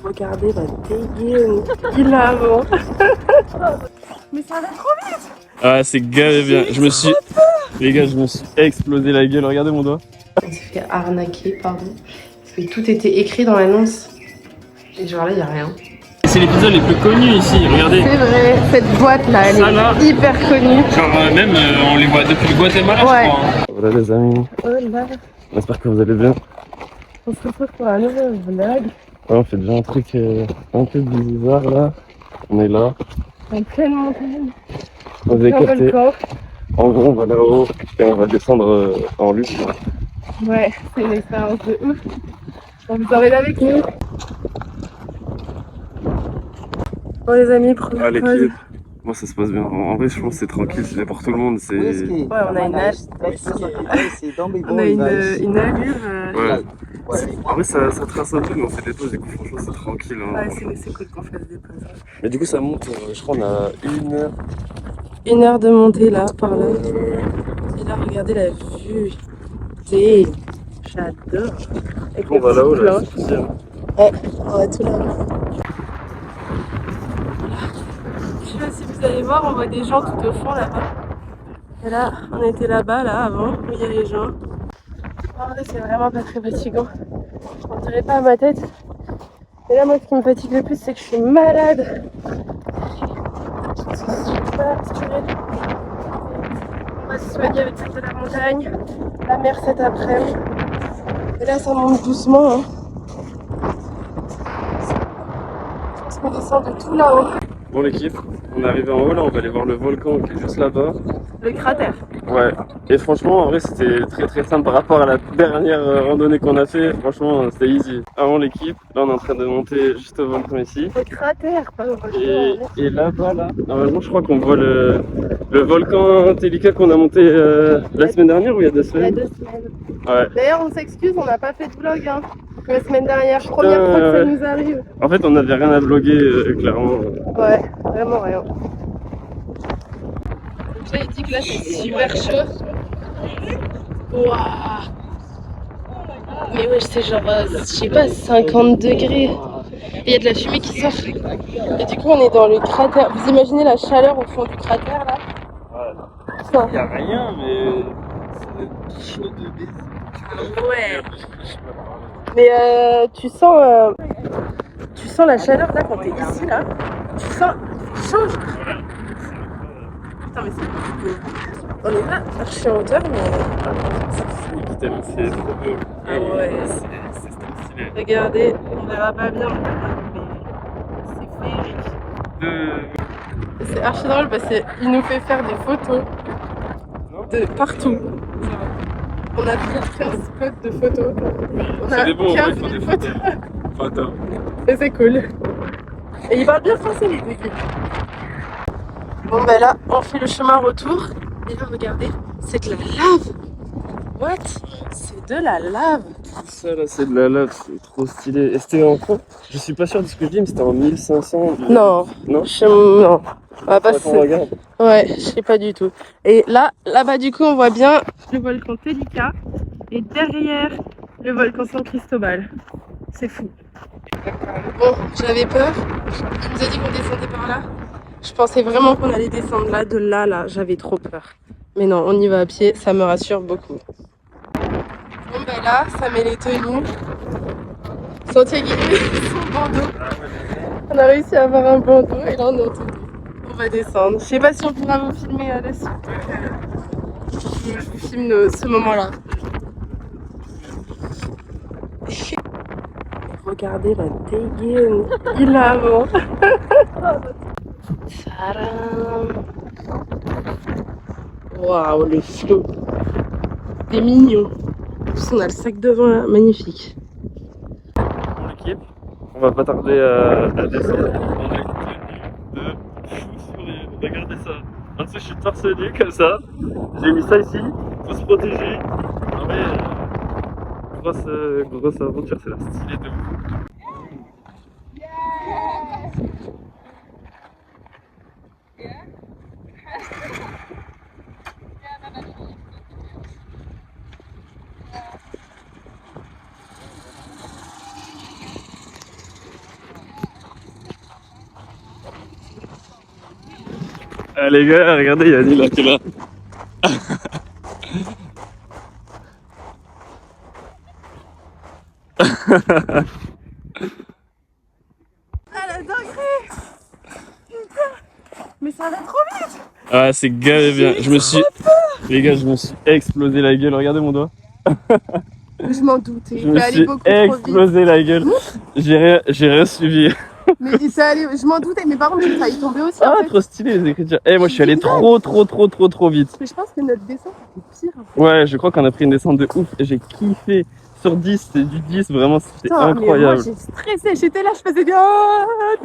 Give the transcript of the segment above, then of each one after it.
Regardez la dégaine qu'il a avant. Mais ça va trop vite. Ah, c'est gavé bien. Les gars, je me suis explosé la gueule. Regardez mon doigt. On s'est fait arnaquer, pardon. Parce que tout était écrit dans l'annonce. Et genre là, il n'y a rien. C'est les pizzas les plus connues ici, regardez. C'est vrai, cette boîte là, elle est hyper connue. Genre même on les voit depuis le Guatemala, ouais. Je crois. Hein. Voilà les amis. Oh là. J'espère que vous allez bien. On se retrouve pour un nouveau vlog. Ouais, on fait déjà un truc un peu bizarre là. On est là. En pleine montagne. On est capté. En gros, on va là-haut et on va descendre en lutte. Ouais, c'est une expérience de ouf. On vous emmène avec nous. Bon les amis, première pause. Moi ça se passe bien. En vrai je pense que c'est tranquille, c'est pour tout le monde. C'est... Ouais, on a une allure. Ouais. En vrai ça trace un peu, mais on fait des pauses et coup franchement c'est tranquille. Hein. Ouais, c'est cool qu'on fasse des pauses. Mais du coup ça monte, je crois on a 1 heure. 1 heure de montée là, par là. Et là, regardez la vue. J'adore. Avec On va là-haut là. Ouais, on va tout là-haut. Je sais pas si vous allez voir, on voit des gens tout au fond là-bas. Et là, on était là-bas, là, avant, où il y a les gens. En vrai, c'est vraiment pas très fatigant. On dirait pas à ma tête. Et là, moi, ce qui me fatigue le plus, c'est que je suis malade. Je suis super assurée. On va se soigner avec celle de la montagne, la mer cet après-midi. Et là, ça monte doucement. Hein. Je pense qu'on descend de tout là-haut. Bon l'équipe, on est arrivé en haut là, on va aller voir le volcan qui est juste là-bas. Le cratère. Ouais, et franchement en vrai c'était très simple par rapport à la dernière randonnée qu'on a fait, franchement c'était easy. Avant l'équipe, là on est en train de monter juste au volcan ici. Le cratère, pas le volcan. Et là-bas là, normalement je crois qu'on voit le volcan Telica qu'on a monté la semaine dernière ou il y a 2 semaines. Il y a 2 semaines. Ouais. D'ailleurs on s'excuse, on n'a pas fait de vlog hein. La semaine dernière, première fois que ça nous arrive. En fait on n'avait rien à vlogger clairement. Ouais, vraiment rien. J'ai dit que là c'est super chaud. Waouh. Mais ouais, c'est genre, je sais pas, 50 degrés. Et il y a de la fumée qui sort. Et du coup, on est dans le cratère. Vous imaginez la chaleur au fond du cratère là? Ouais. Il n'y a rien, mais c'est chaud de baiser. Ouais. Mais tu sens la chaleur là quand t'es ici là. Tu sens, il change. Putain, mais c'est... On est pas archi en hauteur, mais... C'est trop beau. Ah ouais. C'est stylé. Regardez, on verra pas bien, mais c'est féerique. C'est archi drôle parce qu'il nous fait faire des photos de partout. On a pris 15 spots de photos. On a 15 000 photos. Et c'est cool. Et il parle bien français les deux. Bon ben là, on fait le chemin retour. Et là, regardez, c'est de la lave. What? C'est de la lave. Ça là, c'est de la lave, c'est trop stylé. Et c'était en quoi? Je suis pas sûr de ce que je dis, mais c'était en 1500. Non. Non? Non. On va pas regarde. Ouais, je sais pas du tout. Et là-bas du coup, on voit bien le volcan Telica. Et derrière, le volcan San Cristobal. C'est fou. Bon, j'avais peur. On nous a dit qu'on descendait par là. Je pensais vraiment qu'on allait descendre là, de là, j'avais trop peur. Mais non, on y va à pied, ça me rassure beaucoup. Bon ben là, ça met les tenues. Santiago, son bandeau. On a réussi à avoir un bandeau et là on est en tenue. On va descendre. Je sais pas si on pourra vous filmer la suite. Je vous filme ce moment-là. Regardez la dégaine qu'il a avant. Waouh, le flot. C'est mignon. En plus, on a le sac devant là, magnifique. Pour l'équipe, on va pas tarder à descendre. On a une tenue de fou furieux. Regardez ça. En dessous, je suis torse nu comme ça. J'ai mis ça ici pour se protéger. En vrai, grosse aventure, c'est la stylé de ouf. Ah, les gars, regardez, il y a Annie là qui est là. Ah la dinguerie! Putain! Mais ça va trop vite! Ah, c'est gavé bien. Les gars, je me suis explosé la gueule. Regardez mon doigt. Je m'en doutais. Je me C'est allé suis beaucoup trop vite. explosé la gueule. J'ai rien suivi. Mais c'est allé, je m'en doutais, mais par contre j'ai failli tomber aussi. Ah, en fait. trop stylé les écritures. Eh, moi je suis allé trop vite. Mais je pense que notre descente était pire. Ouais, je crois qu'on a pris une descente de ouf. J'ai kiffé. Sur 10, c'est du 10, vraiment, c'était Putain, incroyable. Mais moi j'ai stressé, j'étais là, je faisais des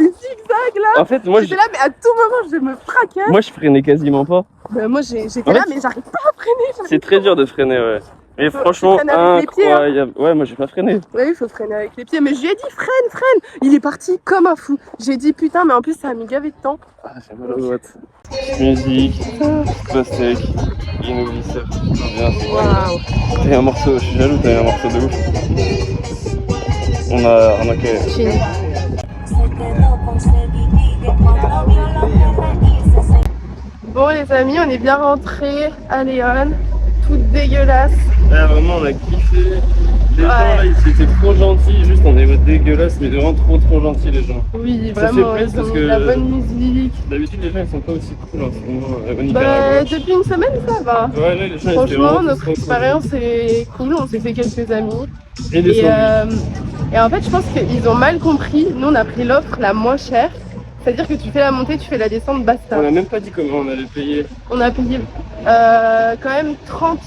zigzags là. En fait, moi j'étais là, mais à tout moment je me fracasse. Moi je freinais quasiment pas. Moi j'étais en là, fait, mais j'arrive pas à freiner. C'est très dur de freiner, ouais. Mais franchement, incroyable. Ouais, moi j'ai pas freiné. Oui, il faut freiner avec les pieds. Mais je lui ai dit freine. Il est parti comme un fou. J'ai dit putain, mais en plus ça a mis gavé de temps. Ah, j'ai mal au boîte. Musique, pastèque, innovisseur. Waouh. T'as eu un morceau, je suis jaloux, t'as eu un morceau de ouf. On a que. Chine. Bon les amis, on est bien rentrés à Léon. Toute dégueulasse. Ah, vraiment, on a kiffé. Les gens là, ils étaient trop gentils, juste on est dégueulasse, mais vraiment trop gentils les gens. Oui, ça vraiment, fait ils ont parce de la bonne musique. D'habitude, les gens ils sont pas aussi cool en ce moment au Nicaragua. Depuis une semaine, ça va. Ouais, là, les gens, franchement, notre expérience est cool, on s'est fait quelques amis. Et en fait, je pense qu'ils ont mal compris. Nous, on a pris l'offre la moins chère. C'est-à-dire que tu fais la montée, tu fais la descente, basta. On a même pas dit comment on allait payer. On a payé quand même 30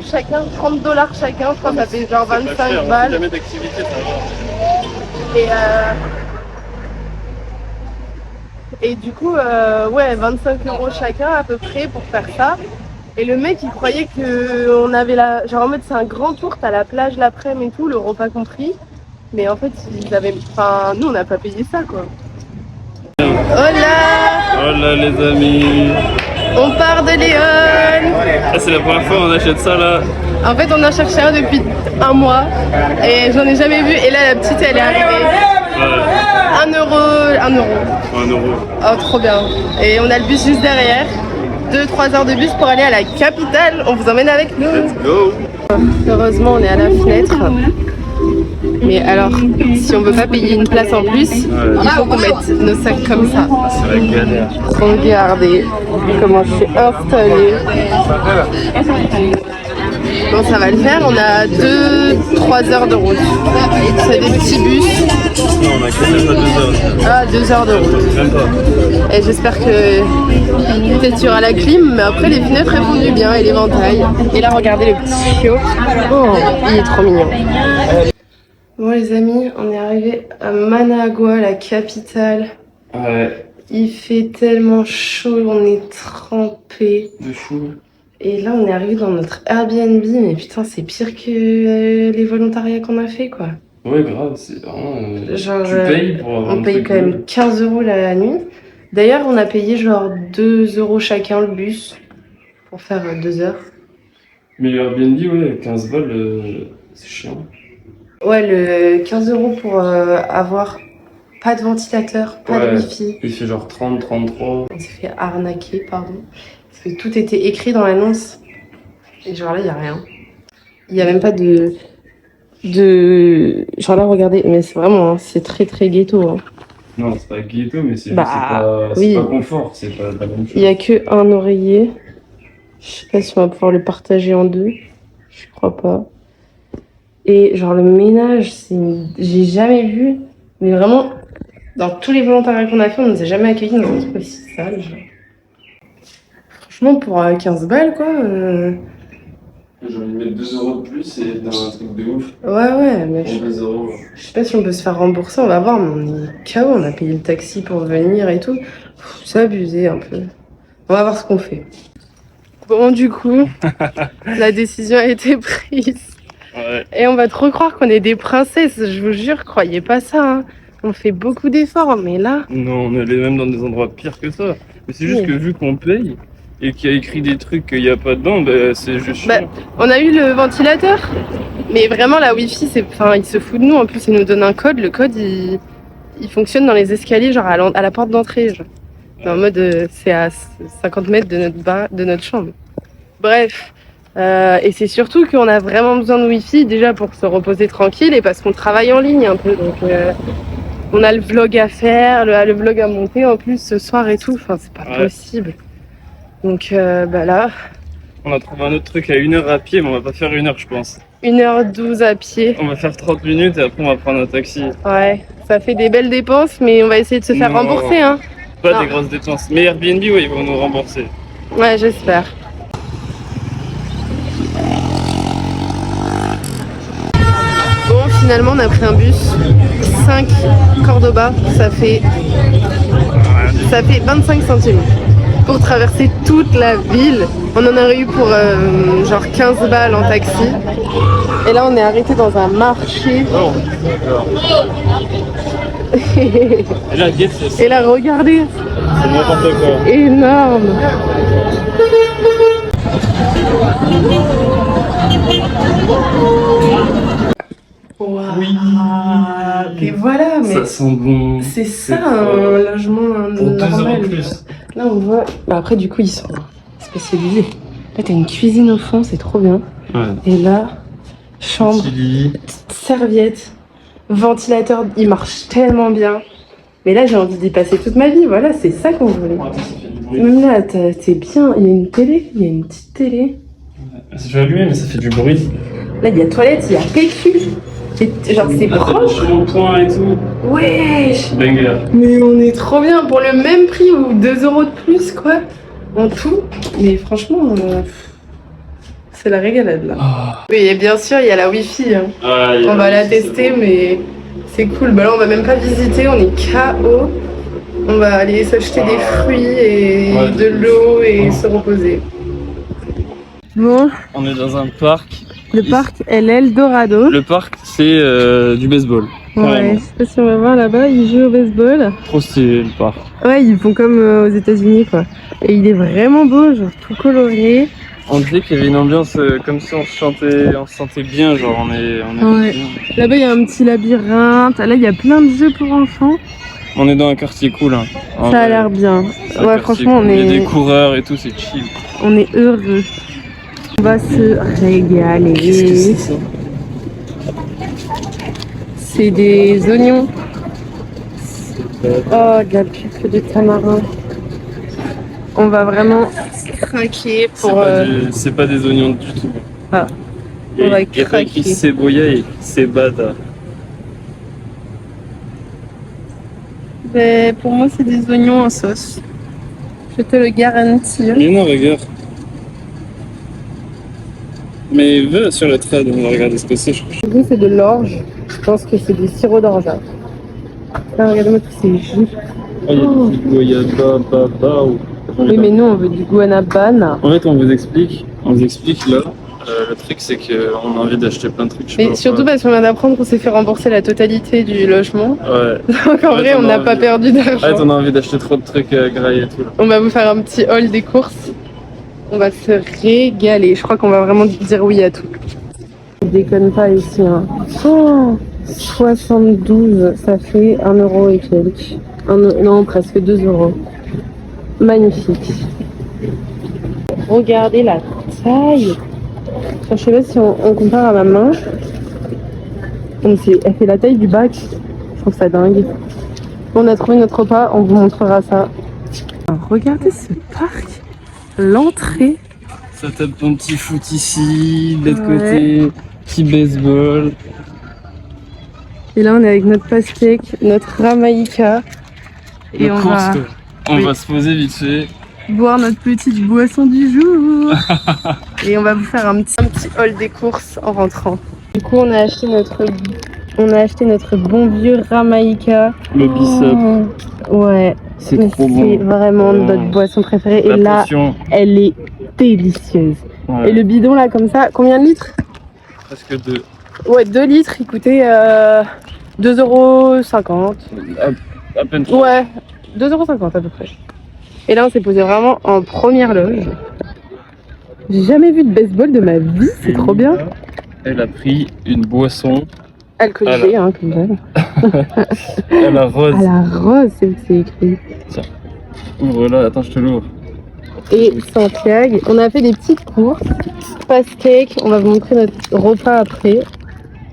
chacun, $30 chacun. Je crois que ça fait genre 25 balles. Jamais d'activité, ça va. Et du coup, ouais, 25 € chacun à peu près pour faire ça. Et le mec, il croyait qu'on avait la... Genre en mode, c'est un grand tour, t'as la plage l'après-midi et tout, le repas compris. Mais en fait, ils avaient... Enfin, nous, on n'a pas payé ça, quoi. Hola! Hola les amis! On part de Léon! Ah, c'est la première fois qu'on achète ça là. En fait, on en cherchait un depuis un mois et j'en ai jamais vu. Et là, la petite, elle est arrivée. Ouais. 1 €. 1 €. 1 €. Oh, trop bien. Et on a le bus juste derrière. 2-3 heures de bus pour aller à la capitale. On vous emmène avec nous. Let's go! Heureusement, on est à la fenêtre. Mais alors, si on veut pas payer une place en plus, il faut qu'on mette nos sacs comme ça. C'est la galère. Regardez comment c'est installé. Bon, ça va le faire, on a 2-3 heures de route. C'est des petits bus. Non, on a quand même pas 2 heures. Ah, 2 heures de route. Même pas. Et j'espère que peut-être il y aura la clim, mais après les fenêtres elles font du bien et l'éventail. Et là, regardez le petit chiot. Oh, il est trop mignon. Bon les amis, on est arrivé à Managua, la capitale. Ouais. Il fait tellement chaud, on est trempés. De fou. Et là on est arrivé dans notre Airbnb, mais putain c'est pire que les volontariats qu'on a fait quoi. Ouais grave, c'est vraiment... Genre, tu payes pour... on paye quand même 15 € la nuit. D'ailleurs on a payé genre 2 € chacun le bus pour faire 2 heures. Mais le Airbnb, ouais, 15 balles, c'est chiant. Ouais, le 15 € pour avoir pas de ventilateur, pas de wifi. Il fait genre 30, 33. On s'est fait arnaquer, pardon. Parce que tout était écrit dans l'annonce. Et genre là, il n'y a rien. Il n'y a même pas de... Genre là, regardez, mais c'est vraiment, hein, c'est très très ghetto. Hein. Non, c'est pas ghetto, mais c'est pas confort, c'est pas la même chose. Il n'y a que un oreiller. Je sais pas si on va pouvoir le partager en deux. Je crois pas. Et genre le ménage, j'ai jamais vu, mais vraiment, dans tous les volontariats qu'on a fait, on ne nous a jamais accueillis dans un truc aussi sale. Genre. Franchement, pour 15 balles, quoi. J'ai envie de mettre 2 € de plus et dans un truc de ouf. Ouais, mais pour 2 €. Je sais pas si on peut se faire rembourser, on va voir, mais on est KO, on a payé le taxi pour venir et tout. C'est abusé un peu. On va voir ce qu'on fait. Bon, du coup, la décision a été prise. Ouais. Et on va trop croire qu'on est des princesses, je vous jure, croyez pas ça. Hein. On fait beaucoup d'efforts, mais là... Non, on allait même dans des endroits pires que ça. Mais c'est juste que vu qu'on paye et qu'il y a écrit des trucs qu'il n'y a pas dedans, bah, c'est juste chiant. On a eu le ventilateur, mais vraiment la wifi, il se fout de nous. En plus, il nous donne un code. Le code, il fonctionne dans les escaliers, genre à la porte d'entrée. Genre. En mode, c'est à 50 mètres de notre chambre. Bref. Et c'est surtout qu'on a vraiment besoin de Wi-Fi déjà pour se reposer tranquille et parce qu'on travaille en ligne un peu. Donc on a le vlog à faire, le vlog à monter en plus ce soir et tout. Enfin, c'est pas possible. Donc là. On a trouvé un autre truc à 1h à pied, mais on va pas faire 1h, je pense. 1h12 à pied. On va faire 30 minutes et après on va prendre un taxi. Ouais, ça fait des belles dépenses, mais on va essayer de se faire rembourser. Hein. Pas des grosses dépenses. Mais Airbnb, ouais, ils vont nous rembourser. Ouais, j'espère. Bon, finalement, on a pris un bus. 5 Cordoba, ça fait 25 centimes. Pour traverser toute la ville. On en aurait eu pour genre 15 balles en taxi. Et là, on est arrêté dans un marché. Oh, et là, et là, regardez. C'est n'importe quoi. Énorme. Wow. Oui. Et voilà, mais ça sent bon. C'est ça un logement pour 2 normal. € plus. Là on voit. Bah après du coup ils sont spécialisés. Là t'as une cuisine au fond, c'est trop bien. Ouais. Et là, chambre, serviette, ventilateur, il marche tellement bien. Mais là j'ai envie d'y passer toute ma vie. Voilà, c'est ça qu'on voulait. Même là t'es bien. Il y a une télé, il y a une petite télé. Je vais allumer mais ça fait du bruit. Là il y a toilette, il y a PQ. Genre c'est proche. Point et tout. Wesh. Banger. Mais on est trop bien pour le même prix ou 2 € de plus quoi. En tout. Mais franchement, c'est la régalade là. Oh. Oui et bien sûr il y a la Wi-Fi. Hein. Ah, on va la tester mais c'est cool. Bah là on va même pas visiter, on est KO. On va aller s'acheter des fruits et de l'eau et se reposer. Bon. On est dans un parc. Le parc El Dorado. Le parc, c'est du baseball. Ouais, je sais pas si on va voir là-bas, ils jouent au baseball. Trop stylé le parc. Ouais, ils font comme aux États-Unis quoi. Et il est vraiment beau, genre tout coloré. On disait qu'il y avait une ambiance comme si on se sentait bien, genre on est ouais. bien. Là-bas il y a un petit labyrinthe, là il y a plein de jeux pour enfants. On est dans un quartier cool. Hein. Ça a l'air bien. Ouais, franchement cool. Il y a des coureurs et tout, c'est chill. On est heureux. On va se régaler. Qu'est-ce que c'est ça? C'est des oignons. Oh, de la pulpe de tamarin. On va vraiment craquer pour... C'est pas des oignons du tout. Ah, on va craquer. Il y a écrit cebolla et cebada. Ben, pour moi, c'est des oignons en sauce. Je te le garantis. Mais non, regarde. Mais va sur le trade, on va regarder ce que c'est. C'est de l'orge. Je pense que c'est du sirop d'orge. Là, regardez-moi tous ces jus. Oh, il y a du goyaba, babao. Oui, mais nous, on veut du guanabana. En fait, on vous explique là. Le truc, c'est qu'on a envie d'acheter plein de trucs. Mais surtout parce qu'on vient d'apprendre qu'on s'est fait rembourser la totalité du logement. Ouais. Donc en vrai, on n'a pas perdu d'argent. En fait, on a envie d'acheter trop de trucs graillés et tout. Là. On va vous faire un petit haul des courses. On va se régaler. Je crois qu'on va vraiment dire oui à tout. Je déconne pas ici. Hein. Oh, 72, ça fait 1 € et quelques. Non, presque 2 €. Magnifique. Regardez la taille. Enfin, je sais pas si on compare à ma main. Elle fait la taille du bac. Je trouve ça dingue. On a trouvé notre repas, on vous montrera ça. Alors, regardez ce parc. L'entrée. Ça tape ton petit foot ici, de l'autre côté, petit baseball. Et là, on est avec notre pastèque, notre ramaïka. Et on va se poser vite fait. Boire notre petite boisson du jour. Et on va vous faire un petit haul des courses en rentrant. Du coup, on a acheté notre bon vieux ramaïka. Le bicep. Ouais. C'est trop bon. C'est vraiment notre boisson préférée. Et là, elle est délicieuse. Ouais. Et le bidon là, comme ça, combien de litres? Presque 2. Ouais, 2 litres, il coûtait 2,50 €. À peine 3. Ouais, 2,50 € à peu près. Et là, on s'est posé vraiment en première loge. J'ai jamais vu de baseball de ma vie, c'est trop bien. Elle a pris une boisson alcoolisée, hein, comme ça. À la rose. À la rose, c'est écrit. Tiens. Ouvre-la, attends, je te l'ouvre. Et Santiago. On a fait des petites courses. Pancake, on va vous montrer notre repas après.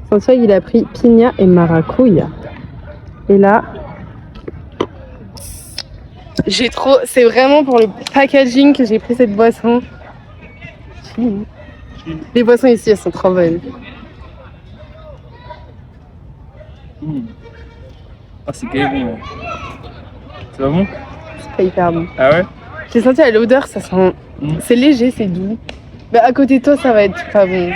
Santiago, il a pris piña et maracuya. Et là, j'ai trop. C'est vraiment pour le packaging que j'ai pris cette boisson. Les boissons ici, elles sont trop bonnes. Ah, c'est bon. C'est pas bon? C'est pas hyper bon. Ah ouais? J'ai senti à l'odeur, ça sent. C'est léger, c'est doux. Mais à côté de toi, ça va être pas bon.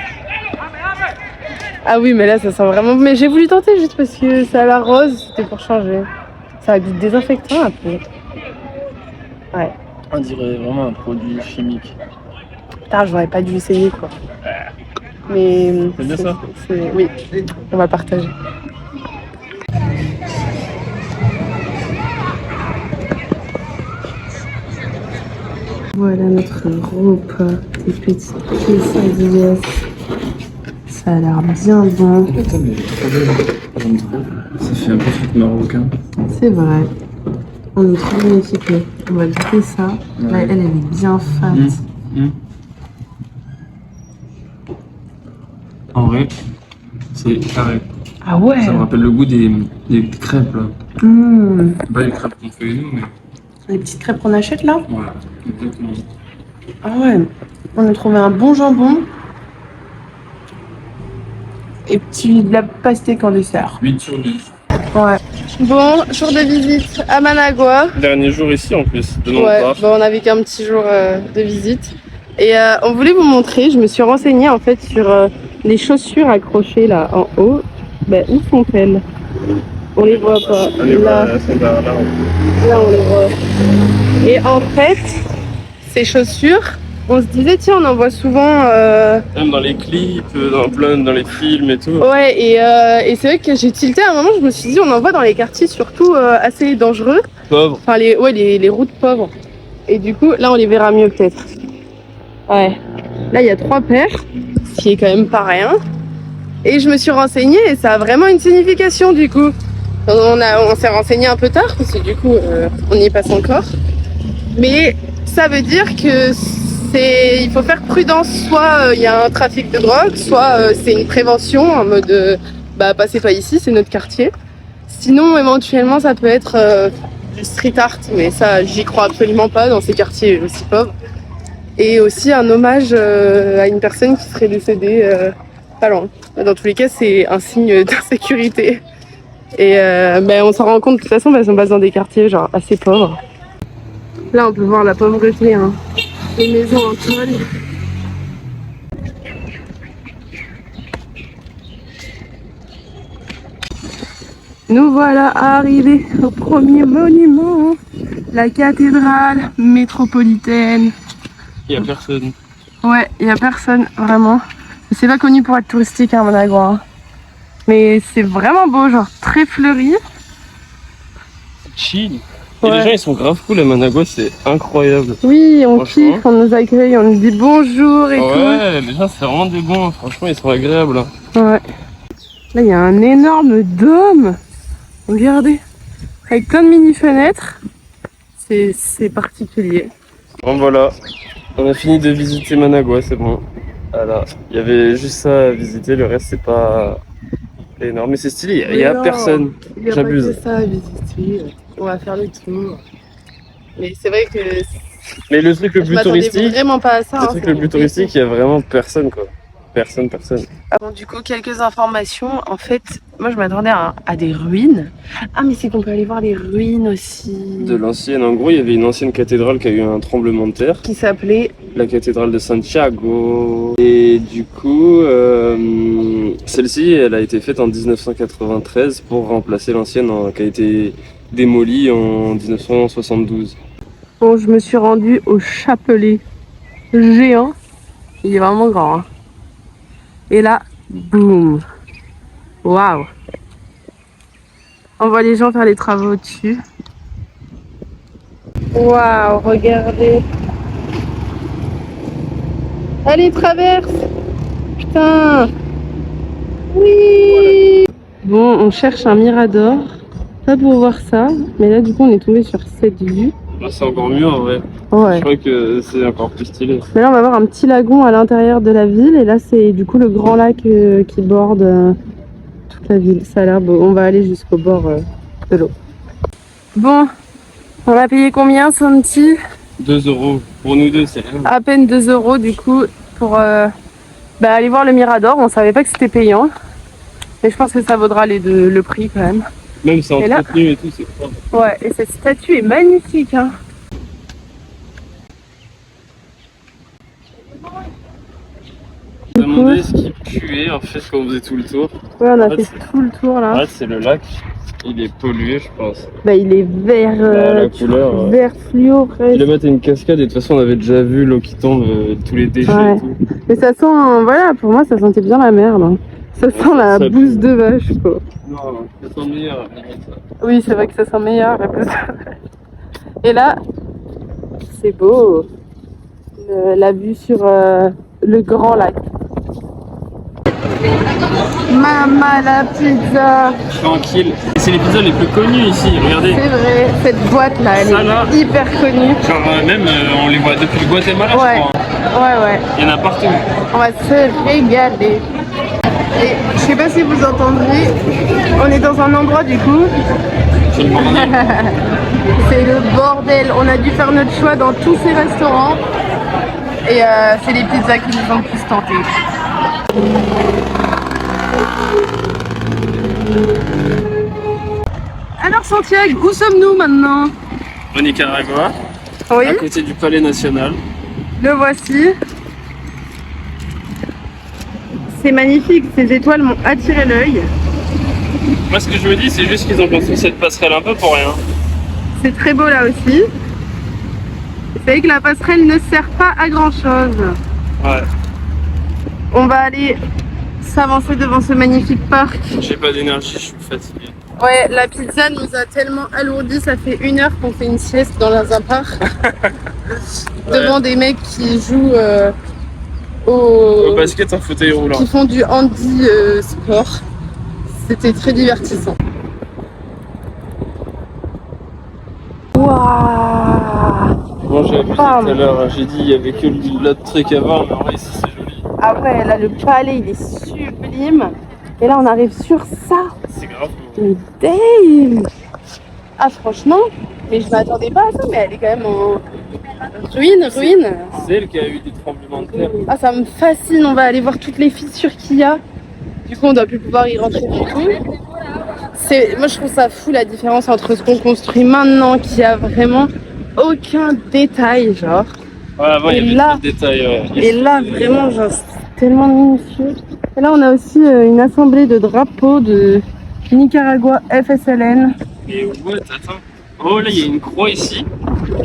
Ah oui, mais là, ça sent vraiment. Mais j'ai voulu tenter juste parce que ça a la rose, c'était pour changer. Ça a du désinfectant un peu. Ouais. On dirait vraiment un produit chimique. Putain, j'aurais pas dû essayer quoi. Mais. C'est bien ça? Oui, on va partager. Voilà notre repas, des petites quesadillas. Ça a l'air bien bon. Attends, mais j'aime trop. Ça fait un peu truc marocain. C'est vrai. On est trop bien équipés. On va goûter ça. Ouais. Là, elle est bien fat. En vrai, c'est carré. Ah ouais? Ça me rappelle le goût des crêpes là. Pas les crêpes qu'on fait nous, mais. Les petites crêpes qu'on achète là? Voilà, exactement. Ah ouais. On a trouvé un bon jambon. Et de la pastèque en dessert. 8 sur 10. Ouais. Bon, jour de visite à Managua. Dernier jour ici en plus, de notre Ouais, part. bon, on avait qu'un petit jour de visite. Et on voulait vous montrer, je me suis renseignée en fait sur les chaussures accrochées là en haut. Ben, où sont-elles? On les voit pas. Là, on les voit. Et en fait, ces chaussures, on se disait tiens, on en voit souvent. Même dans les clips, dans les films et tout. Ouais, et c'est vrai que j'ai tilté à un moment, je me suis dit on en voit dans les quartiers surtout assez dangereux. Pauvre. Enfin, les routes pauvres. Et du coup, là, on les verra mieux peut-être. Ouais. Là, il y a 3 paires, ce qui est quand même pas rien. Et je me suis renseignée et ça a vraiment une signification du coup. On s'est renseigné un peu tard parce que du coup, on n'y passe encore. Mais ça veut dire que il faut faire prudence. Soit il y a un trafic de drogue, soit c'est une prévention en mode passez pas ici, c'est notre quartier. Sinon, éventuellement, ça peut être du street art, mais ça, j'y crois absolument pas dans ces quartiers aussi pauvres. Et aussi un hommage à une personne qui serait décédée pas loin. Dans tous les cas, c'est un signe d'insécurité. Et on s'en rend compte de toute façon parce qu'on passe dans des quartiers genre assez pauvres. Là, on peut voir la pauvreté, hein. Les maisons en tôle. Nous voilà arrivés au premier monument, la cathédrale métropolitaine. Il y a personne. Ouais, il y a personne, vraiment. C'est pas connu pour être touristique, hein, Managua. Hein. Mais c'est vraiment beau, genre très fleuri. Chill. Et les gens ils sont grave cool à Managua, c'est incroyable. Oui, on kiffe, on nous accueille, on nous dit bonjour et tout. Ouais, les gens c'est vraiment des bons, franchement ils sont agréables. Ouais. Là il y a un énorme dôme. Regardez, avec plein de mini fenêtres. C'est particulier. Bon voilà, on a fini de visiter Managua, c'est bon. Voilà, il y avait juste ça à visiter, le reste c'est pas énorme, mais c'est stylé, il y a personne. J'abuse. Il y a pas que ça à visiter. On va faire le tour. Mais c'est vrai que. Mais le truc le plus touristique. Vraiment pas à ça. Le truc le plus touristique, il y a vraiment personne quoi. Personne. Bon, du coup, quelques informations. En fait, moi je m'attendais à des ruines. Ah, mais c'est qu'on peut aller voir les ruines aussi. De l'ancienne, en gros, il y avait une ancienne cathédrale qui a eu un tremblement de terre. Qui s'appelait la cathédrale de Santiago. Et du coup, celle-ci, elle a été faite en 1993 pour remplacer l'ancienne qui a été démolie en 1972. Bon, je me suis rendue au chapelet géant. Il est vraiment grand. Hein. Et là, boum. Waouh. On voit les gens faire les travaux au-dessus. Waouh, regardez. Allez, traverse. Putain. Oui. Bon, on cherche un mirador. Pas pour voir ça, mais là du coup on est tombé sur cette vue. Là, c'est encore mieux en vrai. Ouais. Je crois que c'est encore plus stylé. Mais là, on va voir un petit lagon à l'intérieur de la ville. Et là, c'est du coup le grand lac qui borde toute la ville. Ça a l'air beau. On va aller jusqu'au bord de l'eau. Bon, on a payé combien, Santi? 2 € pour nous deux, c'est rien. À peine 2 € du coup pour aller voir le Mirador. On savait pas que c'était payant. Mais je pense que ça vaudra le prix quand même. Même c'est Et là- entretenu et tout, c'est propre. Ouais, et cette statue est magnifique. Hein. On m'a demandé ce qui puait en fait quand on faisait tout le tour. Ouais, on a En fait, fait tout le tour là. Ouais, c'est le lac. Il est pollué, je pense. Bah, il est vert, La couleur. vert fluo Il presque. est mettre une cascade et de toute façon on avait déjà vu l'eau qui tombe, tous les déchets Ouais. et tout. Mais ça sent, voilà, pour moi ça sentait bien la merde. Hein. Ça sent la ça bouse pue. de vache quoi. Non, ça sent meilleur, limite, ça. Oui, c'est vrai que ça sent meilleur la bouse de vache. Et là, c'est beau. La vue sur le grand lac. Mama la pizza. Tranquille. C'est les pizzas les plus connues ici, regardez. C'est vrai, cette boîte là, elle Ça, là. est hyper connue. Genre même on les voit depuis le Guatemala, Ouais, je crois. ouais. Il y en a partout. On va se régaler. Et je sais pas si vous entendrez, on est dans un endroit du coup, C'est le bordel. c'est le bordel. On a dû faire notre choix dans tous ces restaurants. Et c'est les pizzas qui nous ont le plus tenté. Alors Santiago, où sommes-nous maintenant? Au Nicaragua, Oui, à côté du Palais National. le voici. C'est magnifique, ces étoiles m'ont attiré l'œil. Moi ce que je me dis c'est juste qu'ils ont construit cette passerelle un peu pour rien. C'est très beau là aussi. C'est vrai que la passerelle ne sert pas à grand chose. Ouais. On va aller s'avancer devant ce magnifique parc. J'ai pas d'énergie, je suis fatigué. Ouais, la pizza nous a tellement alourdi, ça fait 1 heure qu'on fait une sieste dans un parc. Devant des mecs qui jouent Au basket en fauteuil roulant. qui font du handi sport. C'était très divertissant. Waouh! Bon, j'ai abusé tout Bam. à l'heure, j'ai dit il y avait que l'autre truc à voir, mais en vrai ici c'est joli. Ah ouais, là le palais il est sublime. Et là on arrive sur ça. C'est grave. Mais damn! Ah franchement, mais je m'attendais pas à ça, mais elle est quand même en ruine. C'est elle qui a eu des tremblements de terre. Ah ça me fascine, on va aller voir toutes les fissures qu'il y a. Du coup on doit plus pouvoir y rentrer du tout. Moi je trouve ça fou la différence entre ce qu'on construit maintenant qui a vraiment aucun détail genre. Ouais, avant il y Et avait là- trop de détails. Ouais. Et là vraiment genre c'est tellement minutieux. Et là on a aussi une assemblée de drapeaux de Nicaragua FSLN. Mais what, attends. Oh là il y a une croix ici.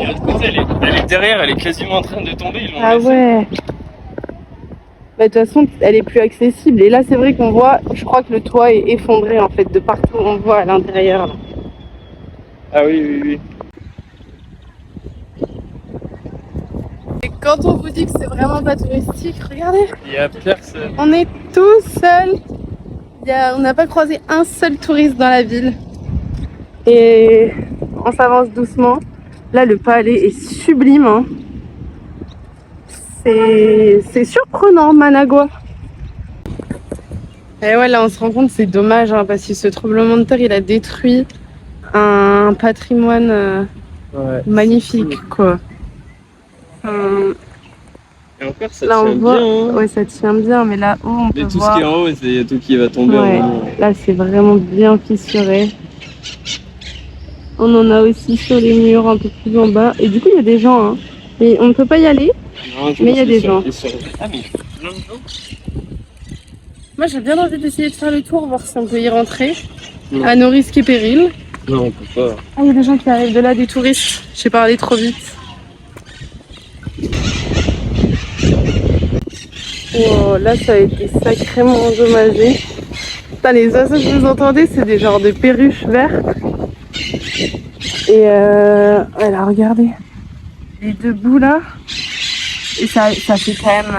Et l'autre côté elle est derrière, elle est quasiment en train de tomber. Ils l'ont Ah laissée. ouais. Bah, de toute façon, elle est plus accessible. Et là, c'est vrai qu'on voit, je crois que le toit est effondré en fait, de partout. On voit à l'intérieur. là. Ah oui. Et quand on vous dit que c'est vraiment pas touristique, regardez, Il y a personne. on est tout seul. On n'a pas croisé un seul touriste dans la ville. Et on s'avance doucement. Là, le palais est sublime. Hein. C'est surprenant, Managua. Et ouais, là, on se rend compte, c'est dommage, hein, parce que ce tremblement de terre, il a détruit un patrimoine Ouais. magnifique, quoi. Et encore ça Là, on tient voit, bien. Hein. ouais, ça tient bien, mais là-haut, on Mais peut tout voir. ce qui est en haut, il y a tout qui va tomber. Ouais, en haut. là, c'est vraiment bien fissuré. On en a aussi sur les murs un peu plus en bas. Et du coup, il y a des gens, hein. Et on ne peut pas y aller. Non, je Mais il y a pense des qu'ils gens. sont- Ah mais il fait plein de gens. Moi, j'ai bien envie d'essayer de faire le tour, voir si on peut y rentrer. Ouais. À nos risques et périls. Non, on peut pas. Ah, il y a des gens qui arrivent de là, des touristes. J'ai parlé trop vite. Oh, là, ça a été sacrément endommagé. Putain, les oiseaux que vous entendez, c'est des genres de perruches vertes. Et voilà, regardez. Les deux bouts là. Et ça fait quand même,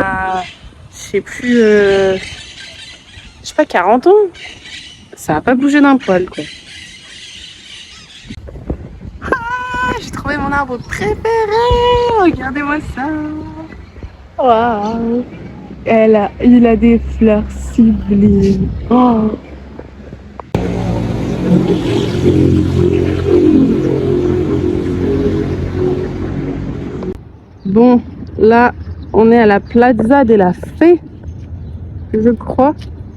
je sais plus, je sais pas, 40 ans. Ça a pas bougé d'un poil, quoi. Ah, j'ai trop trouvé mon arbre préféré. Regardez-moi ça. Waouh. Il a des fleurs sublimes. Oh. Bon, là, on est à la Plaza de la Fée, je crois.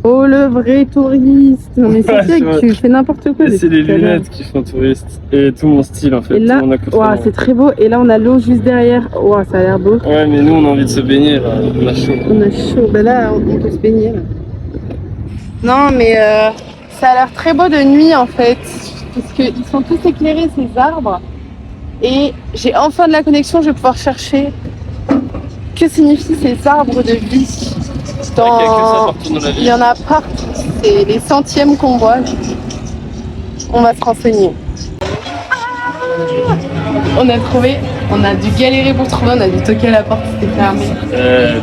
Oh, le vrai touriste. Non mais c'est vrai que tu fais n'importe quoi. C'est les lunettes qui font touriste. Et tout mon style en fait. Et là, wow, c'est très beau. Et là, on a l'eau juste derrière. Wow, ça a l'air beau. Ouais, mais nous, on a envie de se baigner là. On a chaud. On a chaud. Ben là, on peut se baigner. Là. Non, mais ça a l'air très beau de nuit en fait. Parce qu'ils sont tous éclairés, ces arbres. Et j'ai enfin de la connexion. Je vais pouvoir chercher que signifient ces arbres de vie. Il y en a partout. C'est les centièmes qu'on voit. On va se renseigner. On a trouvé, on a dû galérer pour trouver, on a dû toquer à la porte, c'était fermé.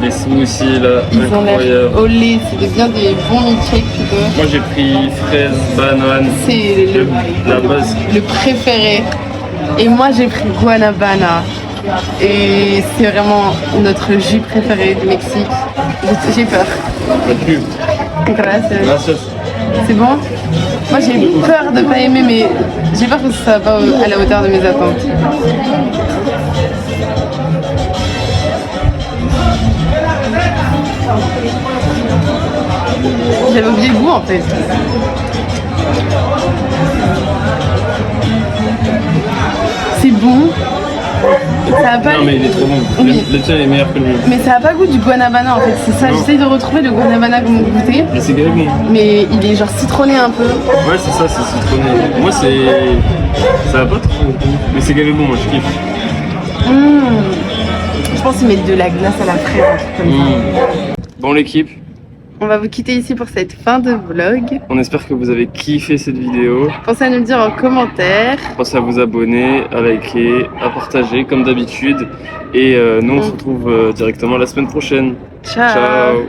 Des smoothies là, ils ont l'air au lait, c'est bien des bons milkshakes plutôt. Moi j'ai pris fraise, banane, c'est la base. Le préféré. Et moi j'ai pris guanabana. Et c'est vraiment notre jus préféré du Mexique. J'ai peur. Gracias. C'est bon? Moi j'ai peur de pas aimer, mais j'ai peur que ça va pas à la hauteur de mes attentes. J'avais oublié le goût en fait. C'est bon. Ça a pas... Non mais il est trop bon. Oui. Le tien est meilleur que le mien. Mais ça a pas goût du guanabana en fait, c'est ça. J'essaye de retrouver le guanabana que vous goûtez. Mais c'est bon. Mais il est genre citronné un peu. Ouais c'est ça, c'est citronné. Moi c'est... Ça va pas trop. Mais c'est bon, moi je kiffe. Je pense qu'ils mettent de la glace à la fraise, un truc comme ça. Bon l'équipe. On va vous quitter ici pour cette fin de vlog. On espère que vous avez kiffé cette vidéo. Pensez à nous le dire en commentaire. Pensez à vous abonner, à liker, à partager comme d'habitude. Et nous on se retrouve directement la semaine prochaine. Ciao. Ciao.